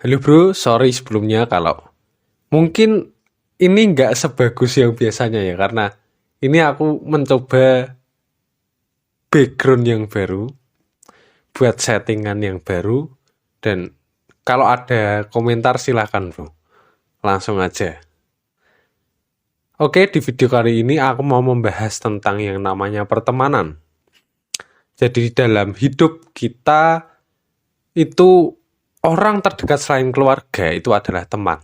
Halo bro, sorry sebelumnya kalau mungkin ini nggak sebagus yang biasanya ya, karena ini aku mencoba background yang baru, buat settingan yang baru, dan kalau ada komentar silahkan bro, langsung aja. Oke, di video kali ini aku mau membahas tentang yang namanya pertemanan. Jadi dalam hidup kita itu orang terdekat selain keluarga itu adalah teman.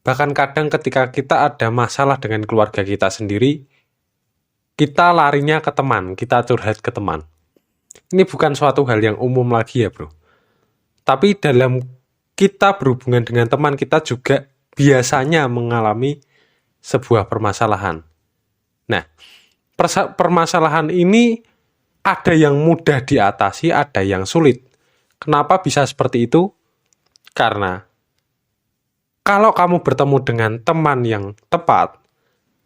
Bahkan kadang ketika kita ada masalah dengan keluarga kita sendiri, kita larinya ke teman, kita curhat ke teman. Ini bukan suatu hal yang umum lagi ya bro. Tapi dalam kita berhubungan dengan teman, kita juga biasanya mengalami sebuah permasalahan. Nah, permasalahan ini ada yang mudah diatasi, ada yang sulit. Kenapa bisa seperti itu? Karena kalau kamu bertemu dengan teman yang tepat,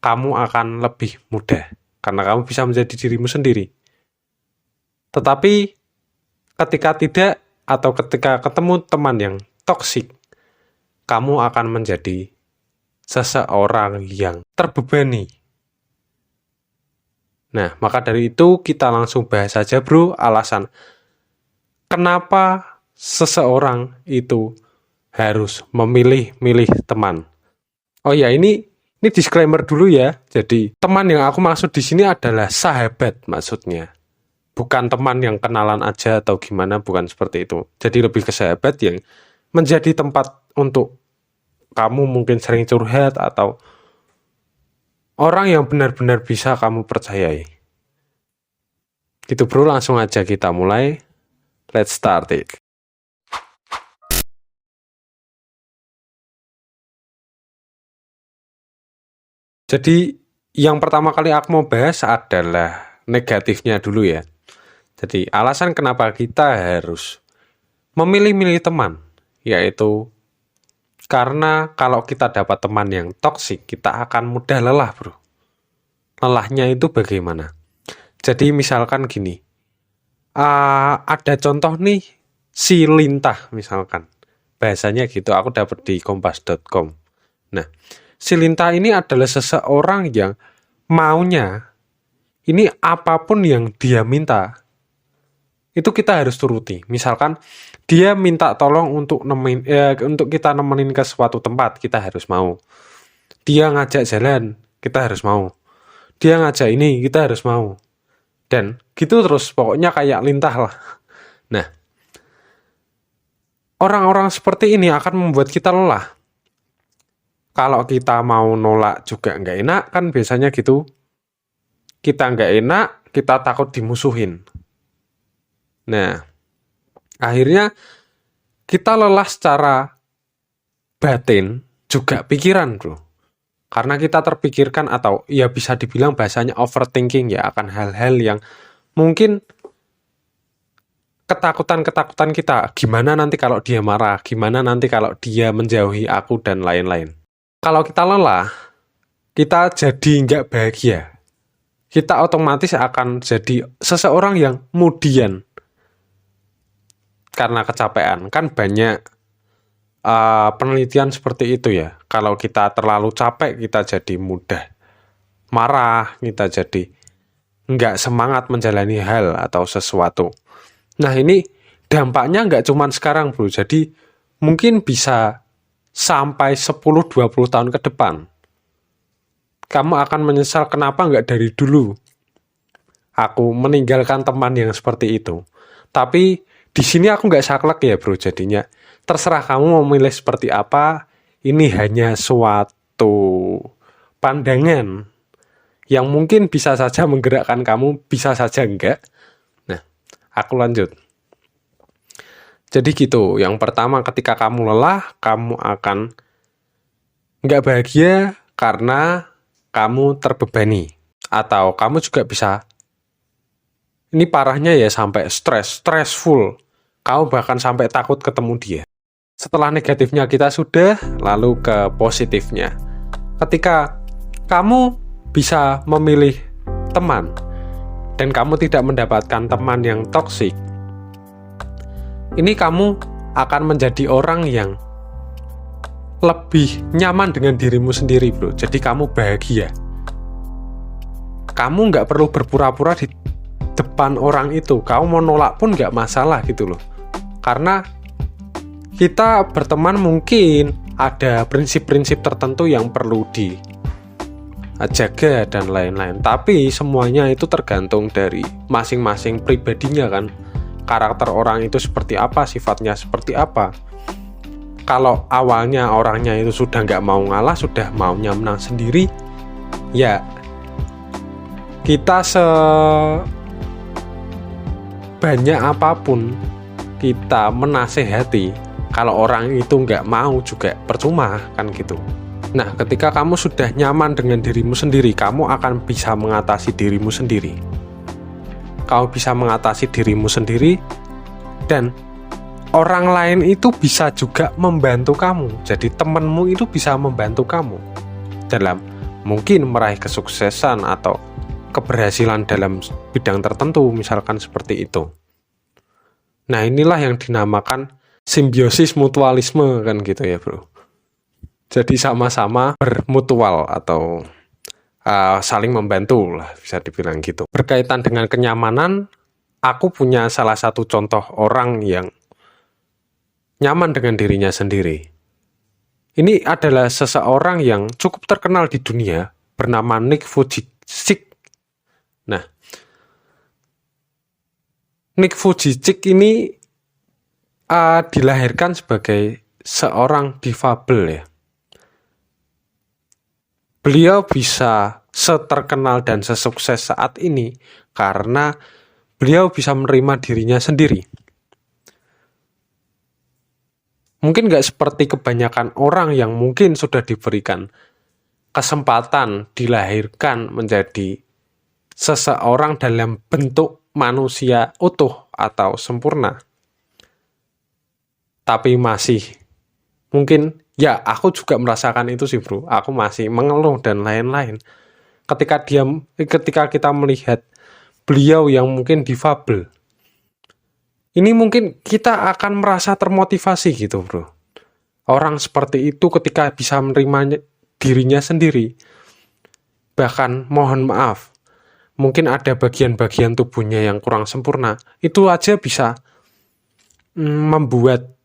kamu akan lebih mudah. Karena kamu bisa menjadi dirimu sendiri. Tetapi ketika tidak, atau ketika ketemu teman yang toksik, kamu akan menjadi seseorang yang terbebani. Nah, maka dari itu kita langsung bahas saja bro, alasan kenapa seseorang itu harus memilih-milih teman. Oh ya, ini disclaimer dulu ya. Jadi, teman yang aku maksud di sini adalah sahabat maksudnya. Bukan teman yang kenalan aja atau gimana, bukan seperti itu. Jadi lebih ke sahabat yang menjadi tempat untuk kamu mungkin sering curhat atau orang yang benar-benar bisa kamu percayai. Gitu bro, langsung aja kita mulai. Let's start it. Jadi yang pertama kali aku mau bahas adalah negatifnya dulu ya. Jadi alasan kenapa kita harus memilih-milih teman, yaitu karena kalau kita dapat teman yang toksik, kita akan mudah lelah bro. Lelahnya itu bagaimana? Jadi misalkan gini, ada contoh nih, si Lintah misalkan. Bahasanya gitu, aku dapat di kompas.com. Nah, si Lintah ini adalah seseorang yang maunya, ini apapun yang dia minta, itu kita harus turuti. Misalkan dia minta tolong untuk untuk kita nemenin ke suatu tempat, kita harus mau. Dia ngajak jalan, kita harus mau. Dia ngajak ini, kita harus mau. Dan gitu terus, pokoknya kayak Lintah lah. Nah, orang-orang seperti ini akan membuat kita lelah. Kalau kita mau nolak juga nggak enak, kan biasanya gitu. Kita nggak enak, kita takut dimusuhin. Nah, akhirnya kita lelah secara batin, juga pikiran bro. Karena kita terpikirkan atau ya bisa dibilang bahasanya overthinking ya akan hal-hal yang mungkin ketakutan-ketakutan kita. Gimana nanti kalau dia marah, gimana nanti kalau dia menjauhi aku dan lain-lain. Kalau kita lelah, kita jadi nggak bahagia. Kita otomatis akan jadi seseorang yang kemudian karena kecapean. Kan banyak penelitian seperti itu ya. Kalau kita terlalu capek, kita jadi mudah marah, kita jadi nggak semangat menjalani hal atau sesuatu. Nah ini dampaknya nggak cuma sekarang bro. Jadi mungkin bisa sampai 10-20 tahun ke depan. Kamu akan menyesal kenapa nggak dari dulu aku meninggalkan teman yang seperti itu. Tapi di sini aku nggak saklek ya bro, jadinya terserah kamu memilih seperti apa. Ini hanya suatu pandangan yang mungkin bisa saja menggerakkan kamu, bisa saja enggak. Nah, aku lanjut. Jadi gitu, yang pertama ketika kamu lelah, kamu akan nggak bahagia karena kamu terbebani. Atau kamu juga bisa, ini parahnya ya sampai stressful. Kamu bahkan sampai takut ketemu dia. Setelah negatifnya kita sudah, lalu ke positifnya. Ketika kamu bisa memilih teman, dan kamu tidak mendapatkan teman yang toksik, ini kamu akan menjadi orang yang lebih nyaman dengan dirimu sendiri, bro. Jadi kamu bahagia. Kamu nggak perlu berpura-pura di depan orang itu. Kamu mau nolak pun nggak masalah gitu loh. Karena kita berteman mungkin ada prinsip-prinsip tertentu yang perlu dijaga dan lain-lain. Tapi semuanya itu tergantung dari masing-masing pribadinya kan. Karakter orang itu seperti apa, sifatnya seperti apa. Kalau awalnya orangnya itu sudah nggak mau ngalah, sudah maunya menang sendiri, ya kita sebanyak apapun kita menasehati, kalau orang itu nggak mau juga percuma kan gitu. Nah, ketika kamu sudah nyaman dengan dirimu sendiri, kamu akan bisa mengatasi dirimu sendiri. Kamu bisa mengatasi dirimu sendiri, dan orang lain itu bisa juga membantu kamu. Jadi temanmu itu bisa membantu kamu dalam mungkin meraih kesuksesan atau keberhasilan dalam bidang tertentu, misalkan seperti itu. Nah, inilah yang dinamakan simbiosis mutualisme kan gitu ya, bro. Jadi sama-sama bermutual atau saling membantu lah, bisa dibilang gitu. Berkaitan dengan kenyamanan, aku punya salah satu contoh orang yang nyaman dengan dirinya sendiri. Ini adalah seseorang yang cukup terkenal di dunia, bernama Nick Vujicic. Nah, Nick Vujicic ini dilahirkan sebagai seorang difabel ya. Beliau bisa seterkenal dan sesukses saat ini karena beliau bisa menerima dirinya sendiri. Mungkin nggak seperti kebanyakan orang yang mungkin sudah diberikan kesempatan dilahirkan menjadi seseorang dalam bentuk manusia utuh atau sempurna. Tapi masih mungkin, ya aku juga merasakan itu sih bro, aku masih mengeluh dan lain-lain. Ketika kita melihat beliau yang mungkin difabel, ini mungkin kita akan merasa termotivasi gitu bro. Orang seperti itu ketika bisa menerima dirinya sendiri, bahkan mohon maaf, mungkin ada bagian-bagian tubuhnya yang kurang sempurna, itu aja bisa membuat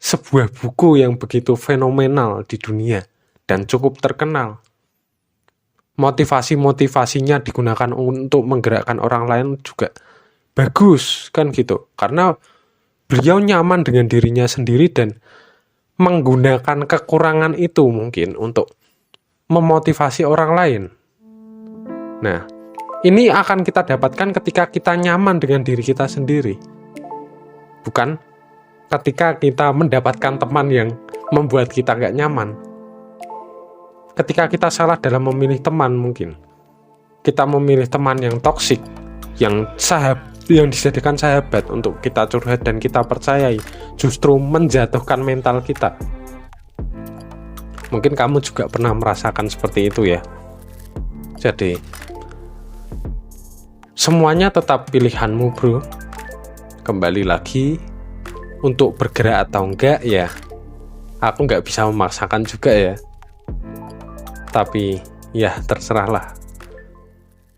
sebuah buku yang begitu fenomenal di dunia dan cukup terkenal. Motivasi-motivasinya digunakan untuk menggerakkan orang lain juga bagus kan gitu, karena beliau nyaman dengan dirinya sendiri dan menggunakan kekurangan itu mungkin untuk memotivasi orang lain. Nah, ini akan kita dapatkan ketika kita nyaman dengan diri kita sendiri, bukan ketika kita mendapatkan teman yang membuat kita gak nyaman. Ketika kita salah dalam memilih teman, mungkin kita memilih teman yang toksik, yang dijadikan sahabat untuk kita curhat dan kita percayai, justru menjatuhkan mental kita. Mungkin kamu juga pernah merasakan seperti itu ya. Jadi semuanya tetap pilihanmu bro. Kembali lagi, untuk bergerak atau enggak ya aku nggak bisa memaksakan juga ya, tapi ya terserahlah.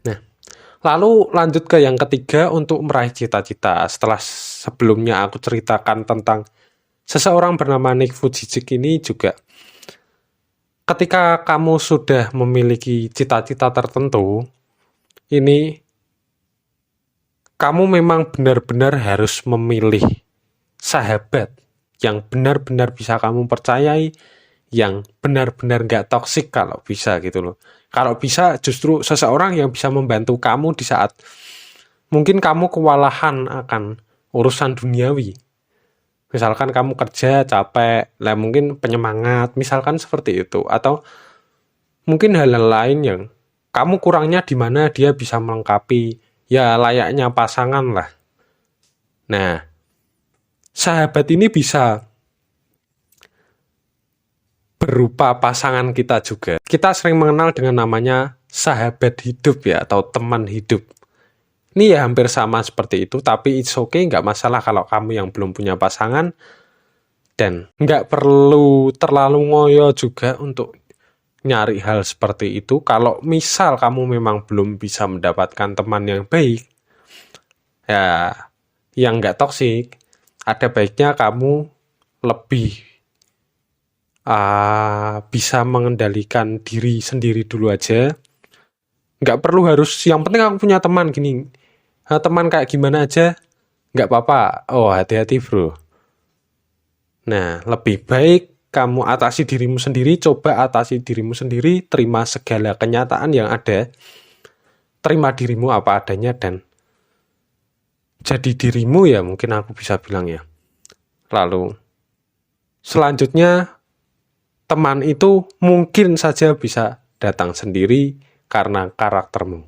Nah, lalu lanjut ke yang ketiga, untuk meraih cita-cita. Setelah sebelumnya aku ceritakan tentang seseorang bernama Nick Vujicic ini, juga ketika kamu sudah memiliki cita-cita tertentu, ini kamu memang benar-benar harus memilih sahabat yang benar-benar bisa kamu percayai, yang benar-benar gak toksik kalau bisa gitu loh. Kalau bisa justru seseorang yang bisa membantu kamu di saat mungkin kamu kewalahan akan urusan duniawi. Misalkan kamu kerja capek, lah mungkin penyemangat, misalkan seperti itu. Atau mungkin hal-hal lain yang kamu kurangnya di mana dia bisa melengkapi, ya layaknya pasangan lah. Nah, sahabat ini bisa berupa pasangan kita juga. Kita sering mengenal dengan namanya sahabat hidup ya, atau teman hidup. Ini ya hampir sama seperti itu, tapi it's okay, nggak masalah kalau kamu yang belum punya pasangan. Dan nggak perlu terlalu ngoyo juga untuk nyari hal seperti itu. Kalau misal kamu memang belum bisa mendapatkan teman yang baik, ya yang nggak toksik, ada baiknya kamu lebih bisa mengendalikan diri sendiri dulu aja. Nggak perlu harus, yang penting aku punya teman gini. Teman kayak gimana aja, nggak apa-apa. Oh, hati-hati bro. Nah, lebih baik kamu atasi dirimu sendiri, coba atasi dirimu sendiri, terima segala kenyataan yang ada, terima dirimu apa adanya, dan jadi dirimu ya, mungkin aku bisa bilang ya. Lalu, selanjutnya, teman itu mungkin saja bisa datang sendiri karena karaktermu,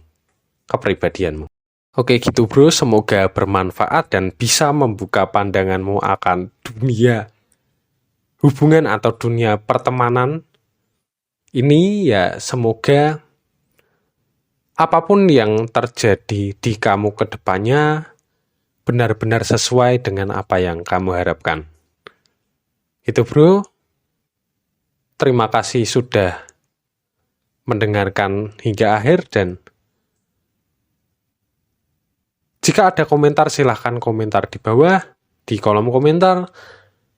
kepribadianmu. Oke gitu bro, semoga bermanfaat dan bisa membuka pandanganmu akan dunia hubungan atau dunia pertemanan ini. Ya semoga apapun yang terjadi di kamu ke depannya benar-benar sesuai dengan apa yang kamu harapkan. Itu bro, terima kasih sudah mendengarkan hingga akhir, dan jika ada komentar silahkan komentar di bawah di kolom komentar.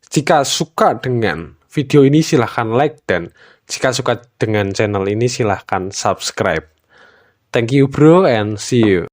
Jika suka dengan video ini silahkan like, dan jika suka dengan channel ini silahkan subscribe. Thank you bro and see you.